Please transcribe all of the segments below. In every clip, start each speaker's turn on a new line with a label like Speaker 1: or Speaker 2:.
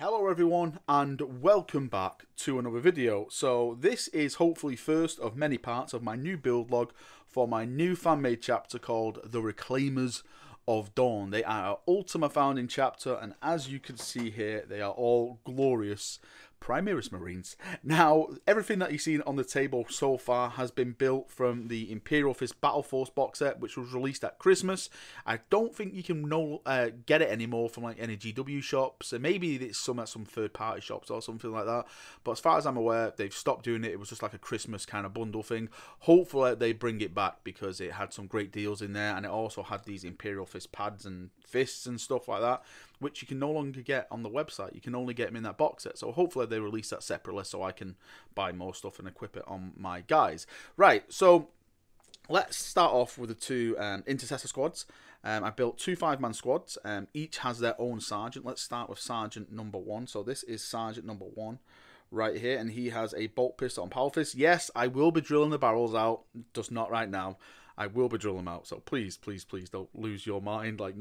Speaker 1: Hello everyone and welcome back to another video. So this is hopefully first of many parts of my new build log for my new fan-made chapter called The Reclaimers of Dorn. They are our Ultima founding chapter, and as you can see here, they are all glorious Primaris Marines. Now, everything that you've seen on the table so far has been built from the Imperial Fist Battle Force box set, which was released at Christmas. I don't think you can get it anymore from like any GW shops, and maybe it's some at some third-party shops or something like that. But as far as I'm aware, they've stopped doing it. It was just like a Christmas kind of bundle thing. Hopefully, they bring it back because it had some great deals in there, and it also had these Imperial Fist pads and fists and stuff like that, which you can no longer get on the website. You can only get them in that box set. So hopefully they release that separately so I can buy more stuff and equip it on my guys. Right, so let's start off with the two intercessor squads. I built two 5-man squads. Each has their own sergeant. Let's start with sergeant number 1. So this is sergeant number 1 right here, and he has a bolt pistol and power fist. Yes, I will be drilling the barrels out, just not right now. I will be drilling them out, so please, please, please don't lose your mind like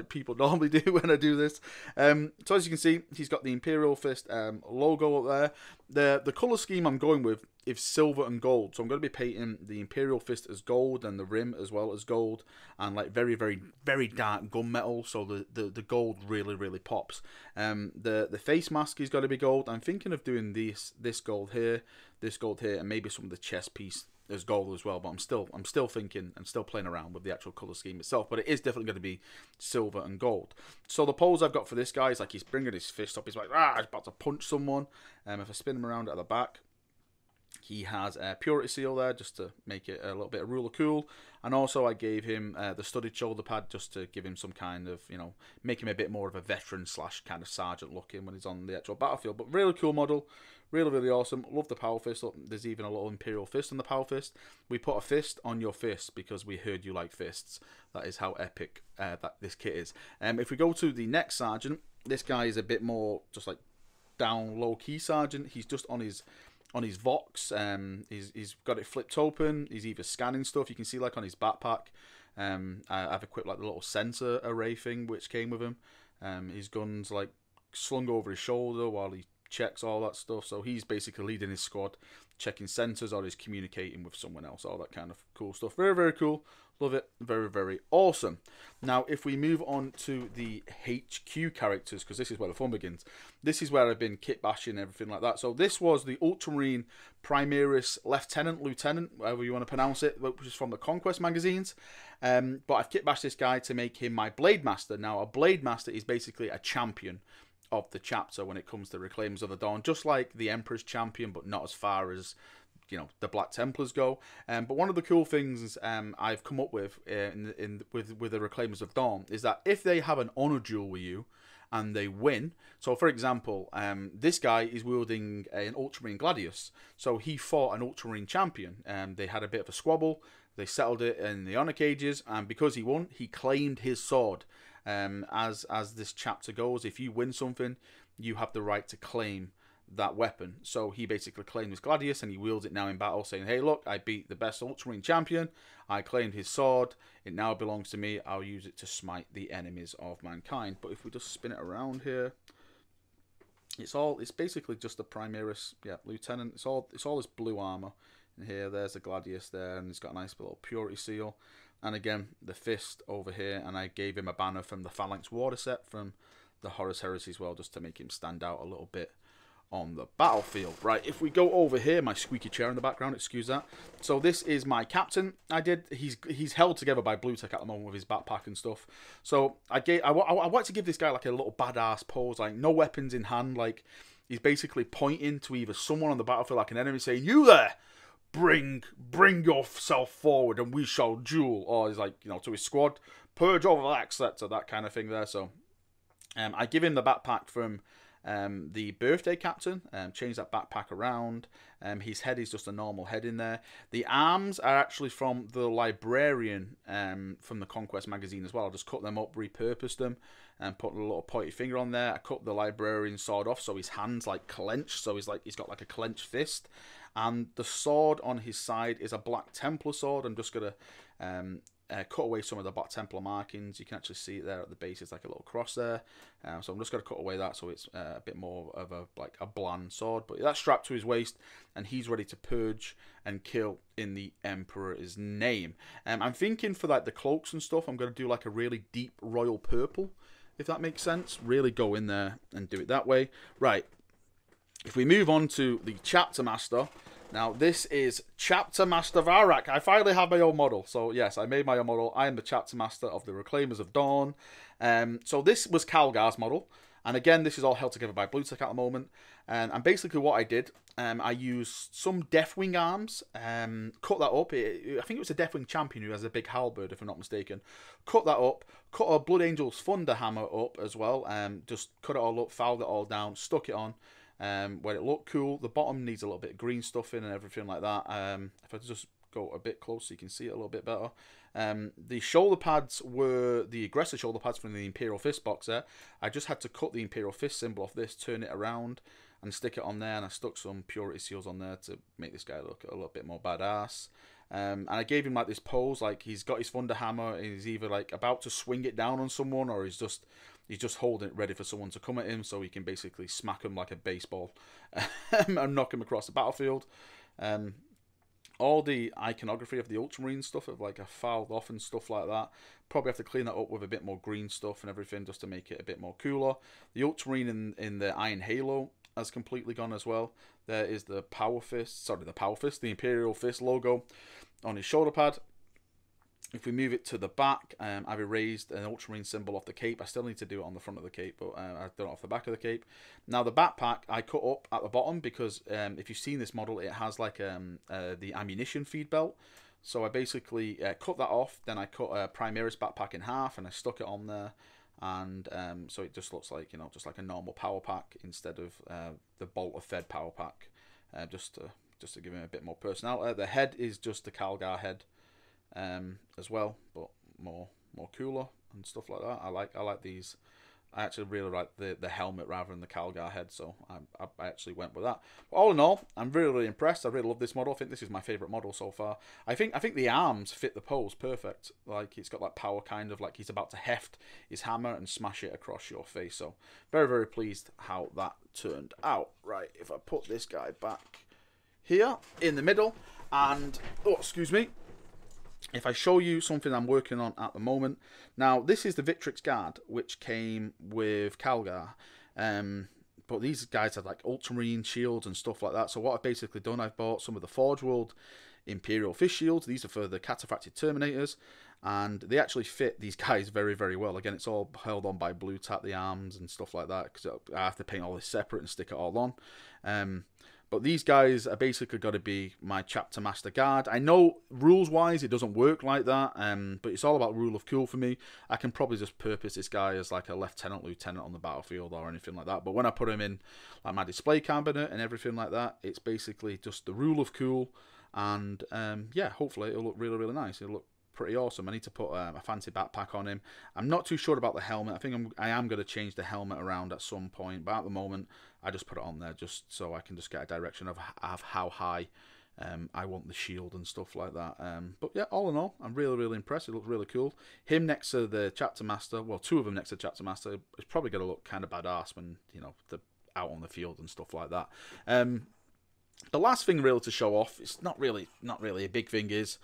Speaker 1: people normally do when I do this. So as you can see, he's got the Imperial Fist logo up there. The colour scheme I'm going with is silver and gold, so I'm going to be painting the Imperial Fist as gold and the rim as well as gold, and like very, very, very dark gunmetal, so the gold really, really pops. The face mask is going to be gold. I'm thinking of doing this gold here, and maybe some of the chest piece as gold as well, but I'm still thinking and still playing around with the actual colour scheme itself, but it is definitely going to be silver and gold. So the pose I've got for this guy is like he's bringing his fist up, he's like, he's about to punch someone. If I spin him around at the back, he has a purity seal there just to make it a little bit of ruler cool, and also I gave him the studded shoulder pad just to give him some kind of, you know, make him a bit more of a veteran slash kind of sergeant looking when he's on the actual battlefield. But really cool model, really, really awesome. Love the power fist. Look, there's even a little Imperial Fist on the power fist. We put a fist on your fist because we heard you like fists. That is how epic that this kit is. If we go to the next sergeant, this guy is a bit more just like down low key sergeant. He's just on his Vox. He's got it flipped open. He's either scanning stuff. You can see like on his backpack, I've equipped like the little sensor array thing which came with him. His gun's like slung over his shoulder while he checks all that stuff. So he's basically leading his squad, checking sensors, or he's communicating with someone else. All that kind of cool stuff. Very, very cool. Love it. Very, very awesome. Now, if we move on to the HQ characters, because this is where the fun begins. This is where I've been kit bashing and everything like that. So this was the Ultramarine Primaris Lieutenant, whatever you want to pronounce it, which is from the Conquest magazines. But I've kit bashed this guy to make him my Blade Master. Now, a Blade Master is basically a champion of the chapter when it comes to Reclaimers of the Dawn, just like the Emperor's champion, but not as far as, you know, the Black Templars go. But one of the cool things I've come up with with the Reclaimers of Dawn is that if they have an honor duel with you and they win, so for example, this guy is wielding an Ultramarine Gladius, so he fought an Ultramarine champion, and they had a bit of a squabble. They settled it in the honor cages, and because he won, he claimed his sword. As this chapter goes, if you win something, you have the right to claim that weapon. So he basically claimed his Gladius, and he wields it now in battle, saying, hey look, I beat the best Ultramarine champion, I claimed his sword, it now belongs to me, I'll use it to smite the enemies of mankind. But if we just spin it around here, it's basically just the Primaris Lieutenant. It's all this blue armor in here. There's the Gladius there, and it's got a nice little purity seal. And again, the fist over here, and I gave him a banner from the Phalanx Water set from the Horus Heresy as well, just to make him stand out a little bit on the battlefield. Right, if we go over here, my squeaky chair in the background, excuse that. So this is my captain. He's held together by Blue Tech at the moment with his backpack and stuff. So I want to give this guy like a little badass pose, like no weapons in hand, like he's basically pointing to either someone on the battlefield, like an enemy, saying, you there! Bring yourself forward and we shall duel. Or he's like, you know, to his squad, purge over that, etc. That kind of thing there. So I give him the backpack from the birthday captain, change that backpack around. His head is just a normal head in there. The arms are actually from the librarian from the Conquest magazine as well. I just cut them up, repurposed them, and put a little pointy finger on there. I cut the librarian sword off so his hands like clenched, so he's got like a clenched fist. And the sword on his side is a Black Templar sword. I'm just gonna cut away some of the bot Templar markings. You can actually see it there at the base. It's like a little cross there. So I'm just going to cut away that so it's a bit more of a bland sword. But that's strapped to his waist, and he's ready to purge and kill in the Emperor's name. I'm thinking for like the cloaks and stuff, I'm going to do like a really deep royal purple, if that makes sense. Really go in there and do it that way. Right. If we move on to the Chapter Master. Now, this is Chapter Master Varak. I finally have my own model. So, yes, I made my own model. I am the Chapter Master of the Reclaimers of Dorn. So, this was Calgar's model. And again, this is all held together by Bluetech at the moment. And basically what I did, I used some Deathwing arms, cut that up. I think it was a Deathwing champion who has a big halberd, if I'm not mistaken. Cut that up, cut a Blood Angel's Thunder hammer up as well. Just cut it all up, filed it all down, stuck it on. Where it looked cool. The bottom needs a little bit of green stuff in and everything like that. If I just go a bit closer, you can see it a little bit better. The shoulder pads were the aggressor shoulder pads from the Imperial Fist box there. I just had to cut the Imperial Fist symbol off this, turn it around, and stick it on there. And I stuck some purity seals on there to make this guy look a little bit more badass. And I gave him like this pose, like he's got his Thunder hammer, and he's either like about to swing it down on someone, or he's just holding it ready for someone to come at him, so he can basically smack him like a baseball and knock him across the battlefield. All the iconography of the Ultramarine stuff of like a fouled off and stuff like that. Probably have to clean that up with a bit more green stuff and everything just to make it a bit more cooler. The Ultramarine in the Iron Halo has completely gone as well. There is the the Imperial Fist logo on his shoulder pad. If we move it to the back, I've erased an Ultramarine symbol off the cape. I still need to do it on the front of the cape, but I've done it off the back of the cape. Now the backpack I cut up at the bottom because if you've seen this model, it has like the ammunition feed belt. So I basically cut that off. Then I cut a Primaris backpack in half and I stuck it on there. And so it just looks like, you know, just like a normal power pack instead of the Bolt of Fed power pack, just to give him a bit more personality. The head is just the Calgar head. As well, but more cooler and stuff like that. I like these. I actually really like the helmet rather than the Calgar head, so I actually went with that. But all in all, I'm really impressed. I really love this model. I think this is my favourite model so far. I think the arms fit the pose perfect. Like it's got that power, kind of like he's about to heft his hammer and smash it across your face. So very pleased how that turned out. Right, if I put this guy back here in the middle, and oh, excuse me. If I show you something I'm working on at the moment. Now, this is the Victrix Guard, which came with Calgar. But these guys had like Ultramarine shields and stuff like that. So what I've basically done, I've bought some of the Forge World Imperial Fist shields. These are for the Cataphracted Terminators. And they actually fit these guys very well. Again, it's all held on by Blue Tap, the arms and stuff like that. Because I have to paint all this separate and stick it all on. But these guys are basically got to be my Chapter Master Guard. I know rules-wise it doesn't work like that, but it's all about rule of cool for me. I can probably just purpose this guy as like a lieutenant on the battlefield or anything like that. But when I put him in like my display cabinet and everything like that, it's basically just the rule of cool. And yeah, hopefully it'll look really nice. It'll look pretty awesome. I need to put a fancy backpack on him. I'm not too sure about the helmet. I think I am going to change the helmet around at some point, but at the moment I just put it on there just so I can just get a direction of how high I want the shield and stuff like that. But yeah, all in all, I'm really impressed. It looks really cool. Him next to the Chapter Master, well, two of them next to the Chapter Master, is probably going to look kind of badass when, you know, they're out on the field and stuff like that. The last thing really to show off, it's not really a big thing, is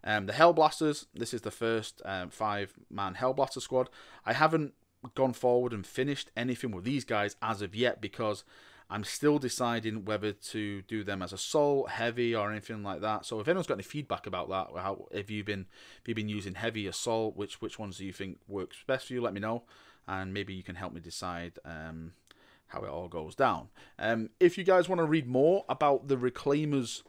Speaker 1: the Hellblasters. This is the first 5-man Hellblaster squad. I haven't gone forward and finished anything with these guys as of yet because I'm still deciding whether to do them as assault, heavy, or anything like that. So if anyone's got any feedback about that, have you been using heavy, assault, which ones do you think works best for you? Let me know, and maybe you can help me decide how it all goes down. If you guys want to read more about the Reclaimers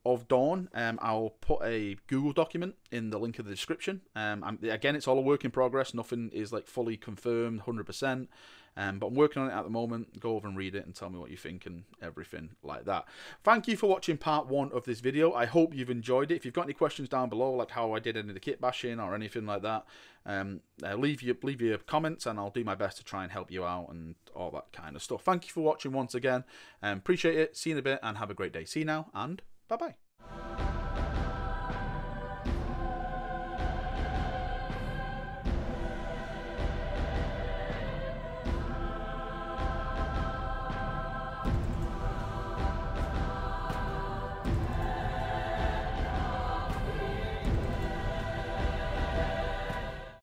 Speaker 1: of Dorn, I'll put a Google document in the link of the description. Again, it's all a work in progress. Nothing is like fully confirmed 100%, but I'm working on it at the moment. Go over and read it and tell me what you think and everything like that. Thank you for watching part 1 of this video. I hope you've enjoyed it. If you've got any questions down below, like how I did any of the kit bashing or anything like that, leave your comments and I'll do my best to try and help you out and all that kind of stuff. Thank you for watching once again. Appreciate it. See you in a bit and have a great day. See you now and bye-bye.